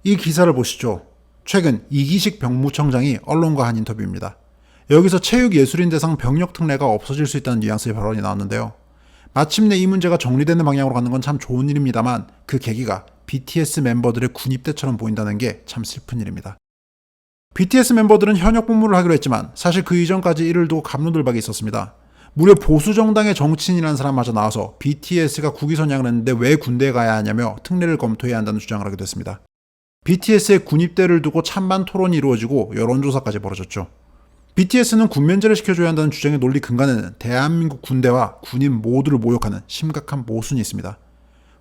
이 기사를 보시죠. 최근 이기식 병무청장이 언론과 한 인터뷰입니다. 여기서 체육예술인 대상 병역 특례가 없어질 수 있다는 뉘앙스의 발언이 나왔는데요. 마침내 이 문제가 정리되는 방향으로 가는 건 참 좋은 일입니다만 그 계기가 BTS 멤버들의 군입대처럼 보인다는 게 참 슬픈 일입니다. BTS 멤버들은 현역 복무를 하기로 했지만 사실 그 이전까지 이를 두고 갑론들박이 있었습니다. 무려 보수정당의 정치인이라는 사람마저 나와서 BTS가 국위선양을 했는데 왜 군대에 가야 하냐며 특례를 검토해야 한다는 주장을 하게 됐습니다. BTS의 군입대를 두고 찬반 토론이 이루어지고 여론조사까지 벌어졌죠. BTS는 군면제를 시켜줘야 한다는 주장의 논리 근간에는 대한민국 군대와 군인 모두를 모욕하는 심각한 모순이 있습니다.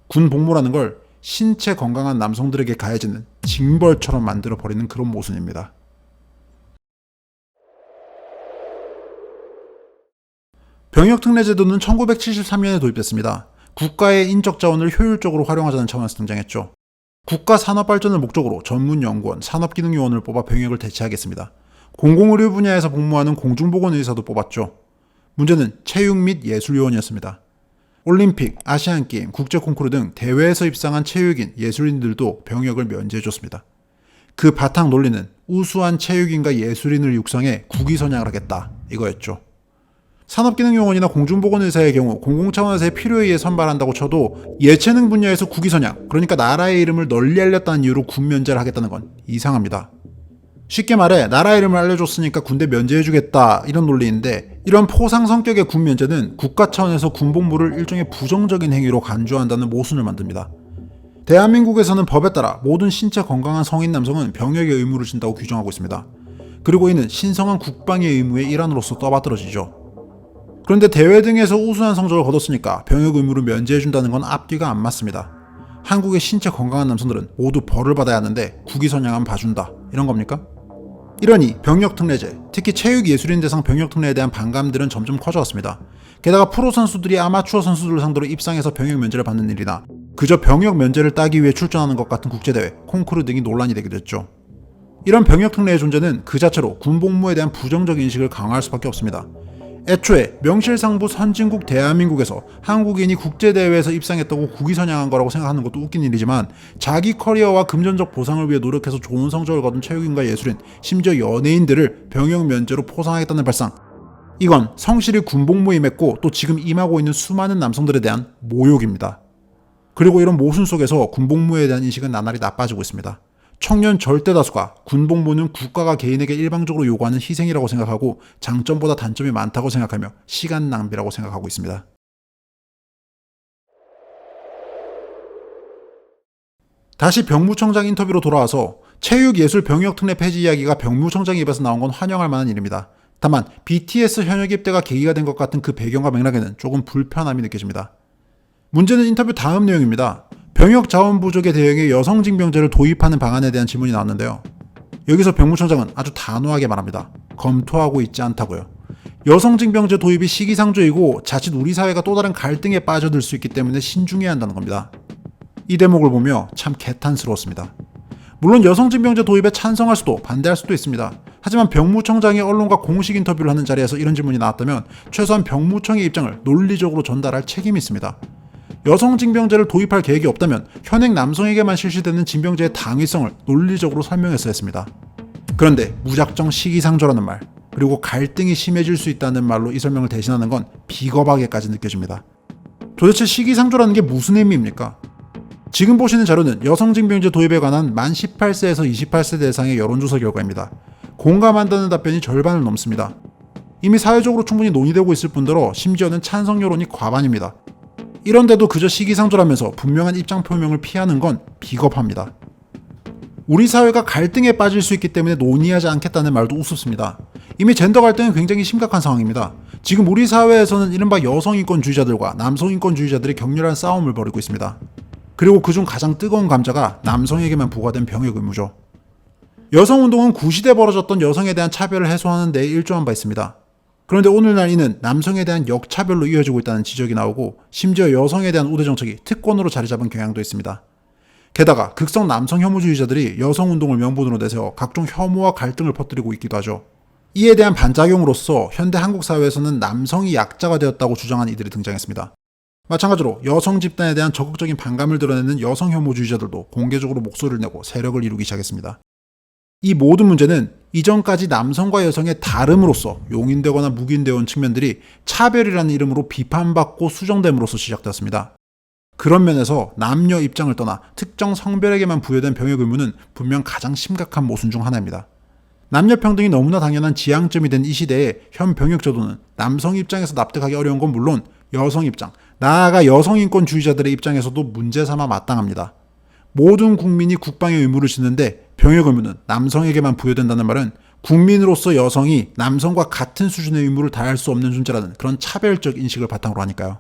군 복무라는 걸 신체 건강한 남성들에게 가해지는 징벌처럼 만들어버리는 그런 모순입니다. 병역특례제도는 1973년에 도입됐습니다. 국가의 인적 자원을 효율적으로 활용하자는 차원에서 등장했죠. 국가 산업발전을 목적으로 전문연구원, 산업기능요원을 뽑아 병역을 대체하겠습니다. 공공의료 분야에서 복무하는 공중보건의사도 뽑았죠. 문제는 체육 및 예술요원이었습니다. 올림픽, 아시안게임, 국제콩쿠르 등 대회에서 입상한 체육인, 예술인들도 병역을 면제해줬습니다. 그 바탕 논리는 우수한 체육인과 예술인을 육성해 국위선양을 하겠다 이거였죠. 산업기능요원이나 공중보건의사의 경우 공공차원에서의 필요에 의해 선발한다고 쳐도 예체능 분야에서 국위선양, 그러니까 나라의 이름을 널리 알렸다는 이유로 군 면제를 하겠다는 건 이상합니다. 쉽게 말해 나라 이름을 알려줬으니까 군대 면제해주겠다 이런 논리인데, 이런 포상 성격의 군 면제는 국가 차원에서 군복무를 일종의 부정적인 행위로 간주한다는 모순을 만듭니다. 대한민국에서는 법에 따라 모든 신체 건강한 성인 남성은 병역의 의무를 진다고 규정하고 있습니다. 그리고 이는 신성한 국방의 의무의 일환으로서 떠받들어지죠. 그런데 대회 등에서 우수한 성적을 거뒀으니까 병역 의무를 면제해준다는 건 앞뒤가 안 맞습니다. 한국의 신체 건강한 남성들은 모두 벌을 받아야 하는데 국위선양하면 봐준다 이런 겁니까? 이러니 병역특례제, 특히 체육예술인 대상 병역특례에 대한 반감들은 점점 커져왔습니다. 게다가 프로 선수들이 아마추어 선수들을 상대로 입상해서 병역 면제를 받는 일이나 그저 병역 면제를 따기 위해 출전하는 것 같은 국제대회, 콩쿠르 등이 논란이 되기도 했죠. 이런 병역특례의 존재는 그 자체로 군복무에 대한 부정적 인식을 강화할 수밖에 없습니다. 애초에 명실상부 선진국 대한민국에서 한국인이 국제대회에서 입상했다고 국위선양한 거라고 생각하는 것도 웃긴 일이지만, 자기 커리어와 금전적 보상을 위해 노력해서 좋은 성적을 거둔 체육인과 예술인, 심지어 연예인들을 병역 면제로 포상하겠다는 발상, 이건 성실히 군복무에 임했고 또 지금 임하고 있는 수많은 남성들에 대한 모욕입니다. 그리고 이런 모순 속에서 군복무에 대한 인식은 나날이 나빠지고 있습니다. 청년 절대 다수가 군복무는 국가가 개인에게 일방적으로 요구하는 희생이라고 생각하고 장점보다 단점이 많다고 생각하며 시간 낭비라고 생각하고 있습니다. 다시 병무청장 인터뷰로 돌아와서 체육예술 병역특례 폐지 이야기가 병무청장 입에서 나온 건 환영할 만한 일입니다. 다만 BTS 현역 입대가 계기가 된 것 같은 그 배경과 맥락에는 조금 불편함이 느껴집니다. 문제는 인터뷰 다음 내용입니다. 병역 자원 부족에 대응해 여성 징병제를 도입하는 방안에 대한 질문이 나왔는데요. 여기서 병무청장은 아주 단호하게 말합니다. 검토하고 있지 않다고요. 여성 징병제 도입이 시기상조이고 자칫 우리 사회가 또 다른 갈등에 빠져들 수 있기 때문에 신중해야 한다는 겁니다. 이 대목을 보며 참 개탄스러웠습니다. 물론 여성 징병제 도입에 찬성할 수도 반대할 수도 있습니다. 하지만 병무청장이 언론과 공식 인터뷰를 하는 자리에서 이런 질문이 나왔다면 최소한 병무청의 입장을 논리적으로 전달할 책임이 있습니다. 여성 징병제를 도입할 계획이 없다면 현행 남성에게만 실시되는 징병제의 당위성을 논리적으로 설명했어야 했습니다. 그런데 무작정 시기상조라는 말, 그리고 갈등이 심해질 수 있다는 말로 이 설명을 대신하는 건 비겁하게까지 느껴집니다. 도대체 시기상조라는 게 무슨 의미입니까? 지금 보시는 자료는 여성 징병제 도입에 관한 만 18세에서 28세 대상의 여론조사 결과입니다. 공감한다는 답변이 절반을 넘습니다. 이미 사회적으로 충분히 논의되고 있을 뿐더러 심지어는 찬성 여론이 과반입니다. 이런데도 그저 시기상조라면서 분명한 입장 표명을 피하는 건 비겁합니다. 우리 사회가 갈등에 빠질 수 있기 때문에 논의하지 않겠다는 말도 우습습니다. 이미 젠더 갈등은 굉장히 심각한 상황입니다. 지금 우리 사회에서는 이른바 여성인권주의자들과 남성인권주의자들이 격렬한 싸움을 벌이고 있습니다. 그리고 그중 가장 뜨거운 감자가 남성에게만 부과된 병역 의무죠. 여성운동은 구시대 벌어졌던 여성에 대한 차별을 해소하는 데 일조한 바 있습니다. 그런데 오늘날 이는 남성에 대한 역차별로 이어지고 있다는 지적이 나오고, 심지어 여성에 대한 우대 정책이 특권으로 자리 잡은 경향도 있습니다. 게다가 극성 남성 혐오주의자들이 여성운동을 명분으로 내세워 각종 혐오와 갈등을 퍼뜨리고 있기도 하죠. 이에 대한 반작용으로서 현대 한국 사회에서는 남성이 약자가 되었다고 주장한 이들이 등장했습니다. 마찬가지로 여성 집단에 대한 적극적인 반감을 드러내는 여성 혐오주의자들도 공개적으로 목소리를 내고 세력을 이루기 시작했습니다. 이 모든 문제는 이전까지 남성과 여성의 다름으로써 용인되거나 묵인되어 온 측면들이 차별이라는 이름으로 비판받고 수정됨으로써 시작되었습니다. 그런 면에서 남녀 입장을 떠나 특정 성별에게만 부여된 병역 의무는 분명 가장 심각한 모순 중 하나입니다. 남녀 평등이 너무나 당연한 지향점이 된 이 시대에 현 병역 제도는 남성 입장에서 납득하기 어려운 건 물론 여성 입장, 나아가 여성인권주의자들의 입장에서도 문제 삼아 마땅합니다. 모든 국민이 국방의 의무를 짓는데 병역 의무는 남성에게만 부여된다는 말은 국민으로서 여성이 남성과 같은 수준의 의무를 다할 수 없는 존재라는 그런 차별적 인식을 바탕으로 하니까요.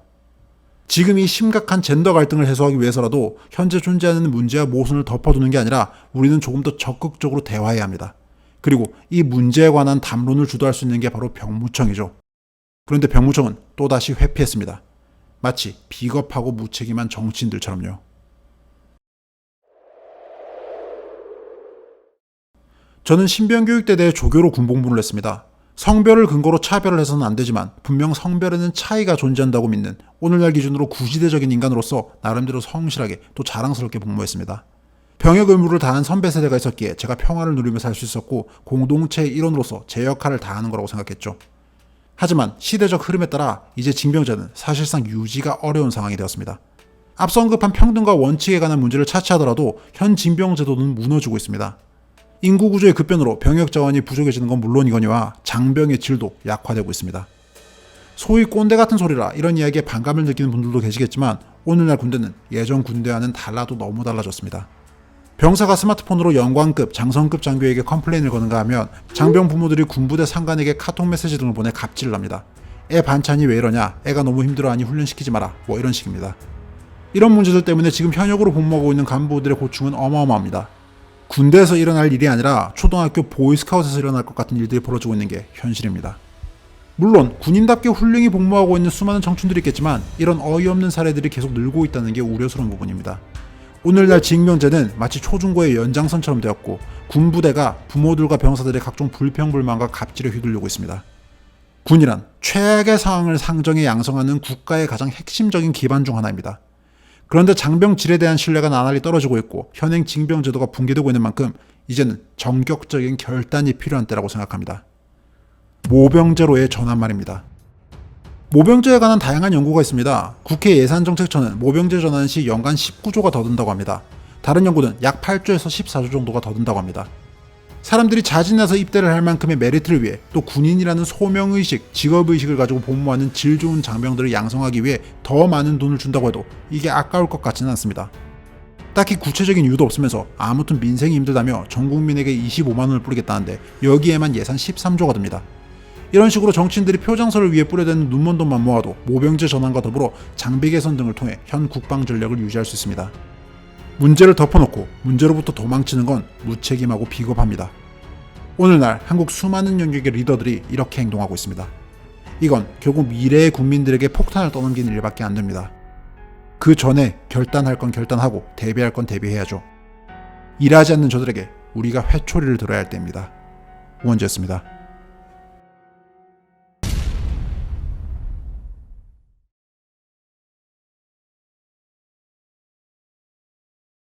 지금 이 심각한 젠더 갈등을 해소하기 위해서라도 현재 존재하는 문제와 모순을 덮어두는 게 아니라 우리는 조금 더 적극적으로 대화해야 합니다. 그리고 이 문제에 관한 담론을 주도할 수 있는 게 바로 병무청이죠. 그런데 병무청은 또다시 회피했습니다. 마치 비겁하고 무책임한 정치인들처럼요. 저는 신병교육대대에 조교로 군복무를 했습니다. 성별을 근거로 차별을 해서는 안 되지만 분명 성별에는 차이가 존재한다고 믿는 오늘날 기준으로 구시대적인 인간으로서 나름대로 성실하게 또 자랑스럽게 복무했습니다. 병역 의무를 다한 선배 세대가 있었기에 제가 평화를 누리며 살 수 있었고 공동체의 일원으로서 제 역할을 다하는 거라고 생각했죠. 하지만 시대적 흐름에 따라 이제 징병제는 사실상 유지가 어려운 상황이 되었습니다. 앞서 언급한 평등과 원칙에 관한 문제를 차치하더라도 현 징병제도는 무너지고 있습니다. 인구 구조의 급변으로 병역 자원이 부족해지는 건 물론이거니와 장병의 질도 약화되고 있습니다. 소위 꼰대 같은 소리라 이런 이야기에 반감을 느끼는 분들도 계시겠지만 오늘날 군대는 예전 군대와는 달라도 너무 달라졌습니다. 병사가 스마트폰으로 영광급, 장성급 장교에게 컴플레인을 거는가 하면 장병 부모들이 군부대 상관에게 카톡 메시지 등을 보내 갑질을 합니다. 애 반찬이 왜 이러냐, 애가 너무 힘들어하니 훈련시키지 마라, 뭐 이런 식입니다. 이런 문제들 때문에 지금 현역으로 복무하고 있는 간부들의 고충은 어마어마합니다. 군대에서 일어날 일이 아니라 초등학교 보이스카웃에서 일어날 것 같은 일들이 벌어지고 있는 게 현실입니다. 물론 군인답게 훌륭히 복무하고 있는 수많은 청춘들이 있겠지만 이런 어이없는 사례들이 계속 늘고 있다는 게 우려스러운 부분입니다. 오늘날 징병제는 마치 초중고의 연장선처럼 되었고 군부대가 부모들과 병사들의 각종 불평불만과 갑질에 휘둘리고 있습니다. 군이란 최악의 상황을 상정해 양성하는 국가의 가장 핵심적인 기반 중 하나입니다. 그런데 장병질에 대한 신뢰가 나날이 떨어지고 있고 현행 징병제도가 붕괴되고 있는 만큼 이제는 전격적인 결단이 필요한 때라고 생각합니다. 모병제로의 전환 말입니다. 모병제에 관한 다양한 연구가 있습니다. 국회 예산정책처는 모병제 전환 시 연간 19조가 더 든다고 합니다. 다른 연구는 약 8조에서 14조 정도가 더 든다고 합니다. 사람들이 자진해서 입대를 할 만큼의 메리트를 위해 또 군인이라는 소명의식, 직업의식을 가지고 복무하는 질 좋은 장병들을 양성하기 위해 더 많은 돈을 준다고 해도 이게 아까울 것 같지는 않습니다. 딱히 구체적인 이유도 없으면서 아무튼 민생이 힘들다며 전 국민에게 25만 원을 뿌리겠다는데 여기에만 예산 13조가 듭니다. 이런 식으로 정치인들이 표장서를 위해 뿌려대는 눈먼 돈만 모아도 모병제 전환과 더불어 장비 개선 등을 통해 현 국방 전략을 유지할 수 있습니다. 문제를 덮어놓고 문제로부터 도망치는 건 무책임하고 비겁합니다. 오늘날 한국 수많은 영역의 리더들이 이렇게 행동하고 있습니다. 이건 결국 미래의 국민들에게 폭탄을 떠넘기는 일밖에 안 됩니다. 그 전에 결단할 건 결단하고 대비할 건 대비해야죠. 일하지 않는 저들에게 우리가 회초리를 들어야 할 때입니다. 우원재였습니다.